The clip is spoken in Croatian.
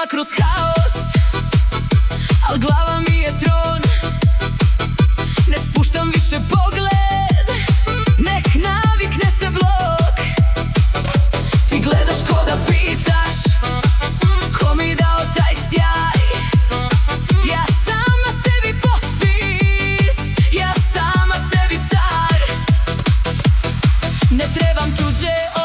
kolima kroz haos, al glava mi je tron. Ne spuštam više pogled, nek navikne se blok. Ti gledaš ko da pitaš, ko mi dao taj sjaj. Ja sama sebi potpis, ja sama sebi car. Ne trebam tuđe